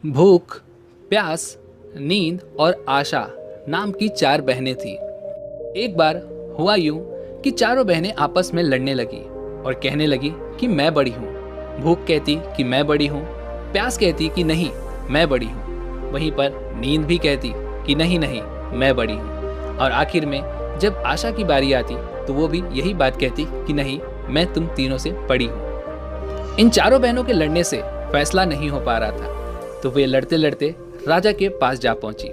भूख, प्यास, नींद और आशा नाम की चार बहनें थीं। एक बार हुआ यूं कि चारों बहनें आपस में लड़ने लगी और कहने लगी कि मैं बड़ी हूँ। भूख कहती कि मैं बड़ी हूँ, प्यास कहती कि नहीं मैं बड़ी हूँ, वहीं पर नींद भी कहती कि नहीं नहीं मैं बड़ी हूँ। और आखिर में जब आशा की बारी आती तो वो भी यही बात कहती कि नहीं मैं तुम तीनों से बड़ी हूँ। इन चारों बहनों के लड़ने से फैसला नहीं हो पा रहा था तो वे लड़ते लड़ते राजा के पास जा पहुंची।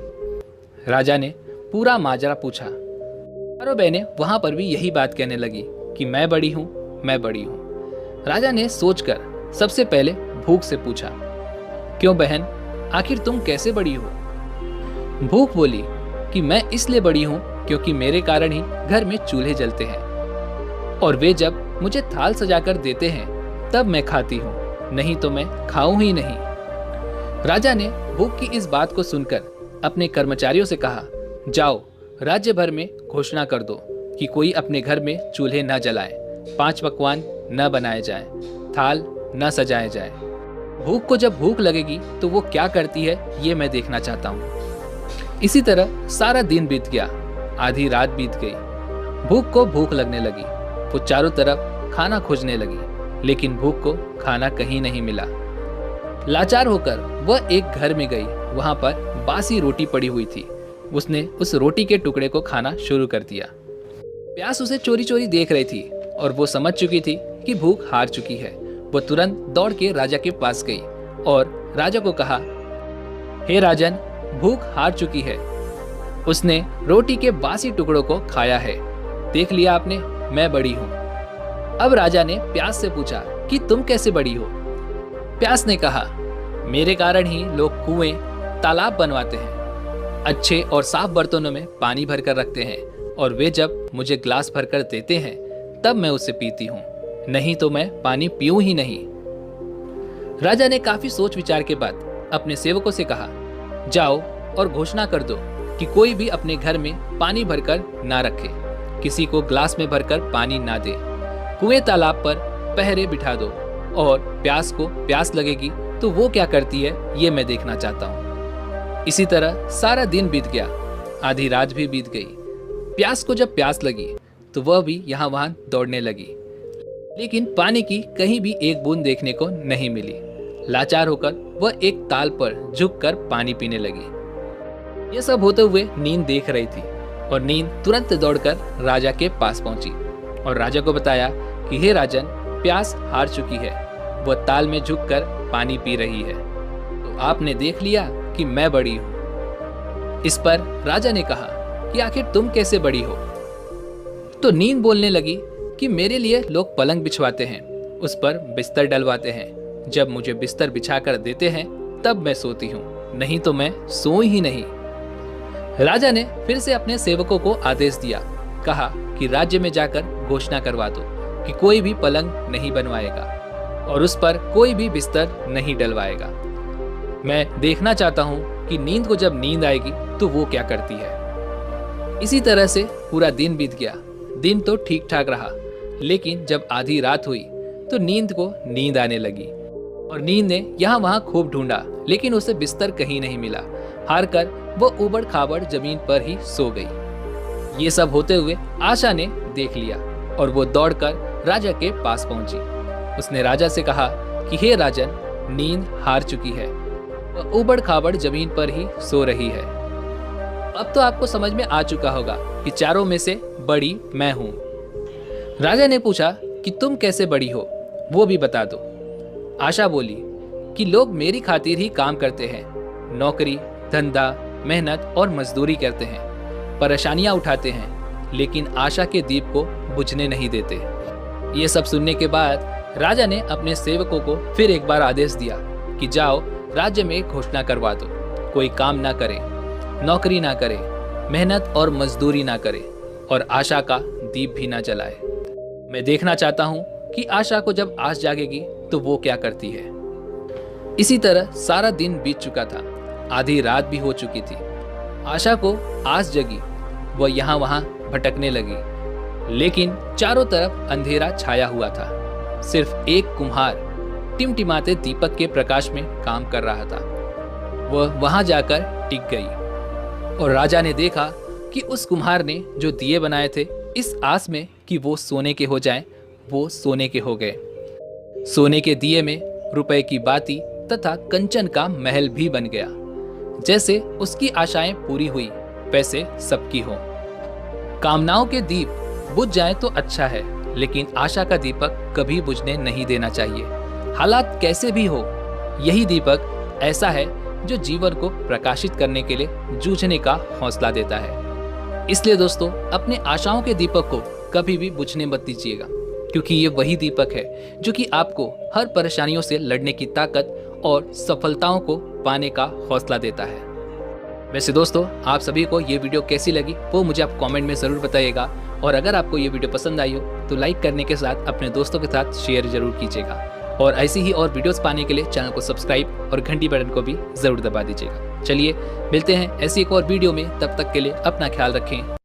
राजा ने पूरा माजरा पूछा। चारों बहनें वहां पर भी यही बात कहने लगी कि मैं बड़ी हूं, मैं बड़ी हूं। राजा ने सोचकर सबसे पहले भूख से पूछा, क्यों बहन, आखिर तुम कैसे बड़ी हो? भूख बोली कि मैं इसलिए बड़ी हूं क्योंकि मेरे कारण ही घर में चूल्हे जलते हैं और वे जब मुझे थाल सजाकर देते हैं तब मैं खाती हूँ, नहीं तो मैं खाऊं ही नहीं। राजा ने भूख की इस बात को सुनकर अपने कर्मचारियों से कहा, जाओ राज्य भर में घोषणा कर दो कि कोई अपने घर में चूल्हे न जलाए, 5 पकवान न बनाए जाएं, थाल न सजाए जाए। भूख को जब भूख लगेगी तो वो क्या करती है ये मैं देखना चाहता हूँ। इसी तरह सारा दिन बीत गया, आधी रात बीत गई। भूख को भूख लगने लगी, वो चारों तरफ खाना खोजने लगी, लेकिन भूख को खाना कहीं नहीं मिला। लाचार होकर वह एक घर में गई, वहां पर बासी रोटी पड़ी हुई थी। उसने उस रोटी के टुकड़े को खाना शुरू कर दिया। प्यास उसे चोरी चोरी देख रही थी और वो समझ चुकी थी कि भूख हार चुकी है। वो तुरंत दौड़ के राजा के पास गई और राजा को कहा, हे राजन, भूख हार चुकी है। उसने रोटी के बासी टुकड़ों को खाया है, देख लिया आपने, मैं बड़ी हूँ। अब राजा ने प्यास से पूछा कि तुम कैसे बड़ी हो? प्यास ने कहा, मेरे कारण ही लोग कुएं, तालाब बनवाते हैं, अच्छे और साफ बर्तनों में पानी भरकर रखते हैं और वे जब मुझे ग्लास भरकर देते हैं तब मैं उसे पीती हूँ, नहीं तो मैं पानी पीऊं ही नहीं। राजा ने काफी सोच विचार के बाद अपने सेवकों से कहा, जाओ और घोषणा कर दो कि कोई भी अपने घर में पानी भरकर ना रखे, किसी को ग्लास में भरकर पानी ना दे, कुएं तालाब पर पहरे बिठा दो और प्यास को प्यास लगेगी तो वो क्या करती है ये मैं देखना चाहता हूँ। इसी तरह सारा दिन बीत गया, आधी रात भी बीत गई। प्यास को जब प्यास लगी तो वह भी यहाँ वहां दौड़ने लगी, लेकिन पानी की कहीं भी एक बूंद देखने को नहीं मिली। लाचार होकर वह एक ताल पर झुककर पानी पीने लगी। ये सब होते हुए नींद देख रही थी और नींद तुरंत दौड़कर राजा के पास पहुंची और राजा को बताया कि हे राजन, प्यास हार चुकी है, वह ताल में झुककर पानी पी रही है, तो आपने देख लिया कि मैं बड़ी हूं। इस पर राजा ने कहा कि आखिर तुम कैसे बड़ी हो? तो नींद बोलने लगी कि मेरे लिए लोग पलंग बिछवाते हैं, उस पर बिस्तर डलवाते हैं, जब मुझे बिस्तर बिछाकर देते हैं तब मैं सोती हूँ, नहीं तो मैं सोई ही नहीं। राजा ने फिर से अपने सेवकों को आदेश दिया, कहा कि राज्य में जाकर घोषणा करवा दो कि कोई भी पलंग नहीं बनवाएगा और उस पर कोई भी बिस्तर नहीं डलवाएगा। मैं देखना चाहता हूँ कि नींद को जब नींद आएगी तो वो क्या करती है। इसी तरह से पूरा दिन बीत गया। दिन तो ठीक ठाक रहा, लेकिन जब आधी रात हुई तो नींद को नींद आने लगी और नींद ने यहाँ वहाँ खूब ढूंढा, लेकिन उसे बिस्तर कहीं नहीं मिला। हार कर वो उबड़ खाबड़ जमीन पर ही सो गई। ये सब होते हुए आशा ने देख लिया और वो दौड़कर राजा के पास पहुंची। उसने राजा से कहा कि हे राजन, नींद हार चुकी है, वह उबड़ खाबड़ जमीन पर ही सो रही है। अब तो आपको समझ में आ चुका होगा कि चारों में से बड़ी मैं हूं। राजा ने पूछा कि तुम कैसे बड़ी हो, वो भी बता दो। आशा बोली कि लोग मेरी खातिर ही काम करते हैं, नौकरी, धंधा, मेहनत और मजदूरी करते हैं, परेशानियां उठाते हैं, लेकिन आशा के दीप को बुझने नहीं देते। ये सब सुनने के बाद राजा ने अपने सेवकों को फिर एक बार आदेश दिया कि जाओ राज्य में घोषणा करवा दो, कोई काम ना करे, नौकरी ना करे, मेहनत और मजदूरी ना करे और आशा का दीप भी ना जलाए। मैं देखना चाहता हूँ कि आशा को जब आस जागेगी तो वो क्या करती है। इसी तरह सारा दिन बीत चुका था, आधी रात भी हो चुकी थी। आशा को आस जगी, वह यहाँ वहाँ भटकने लगी, लेकिन चारों तरफ अंधेरा छाया हुआ था। सिर्फ एक कुम्हार टिमटिमाते दीपक के प्रकाश में काम कर रहा था। वह वहां जाकर टिक गई और राजा ने देखा कि उस कुम्हार ने जो दिए बनाए थे, इस आस में कि वो सोने के हो जाएं, वो सोने के हो गए। सोने के दिए में रुपए की बाती तथा कंचन का महल भी बन गया। जैसे उसकी आशाएं पूरी हुई, वैसे सबकी हो। कामनाओं के दीप बुझ जाए तो अच्छा है, लेकिन आशा का दीपक कभी बुझने नहीं देना चाहिए। हालात कैसे भी हो, यही दीपक ऐसा है जो जीवन को प्रकाशित करने के लिए जूझने का हौसला देता है। इसलिए दोस्तों, अपने आशाओं के दीपक को कभी भी बुझने मत दीजिएगा, क्योंकि ये वही दीपक है जो कि आपको हर परेशानियों से लड़ने की ताकत और सफलताओं को पाने का हौसला देता है। वैसे दोस्तों, आप सभी को ये वीडियो कैसी लगी वो मुझे आप कमेंट में ज़रूर बताइएगा, और अगर आपको ये वीडियो पसंद आई हो तो लाइक करने के साथ अपने दोस्तों के साथ शेयर जरूर कीजिएगा, और ऐसी ही और वीडियोस पाने के लिए चैनल को सब्सक्राइब और घंटी बटन को भी ज़रूर दबा दीजिएगा। चलिए मिलते हैं ऐसी एक और वीडियो में, तब तक के लिए अपना ख्याल रखें।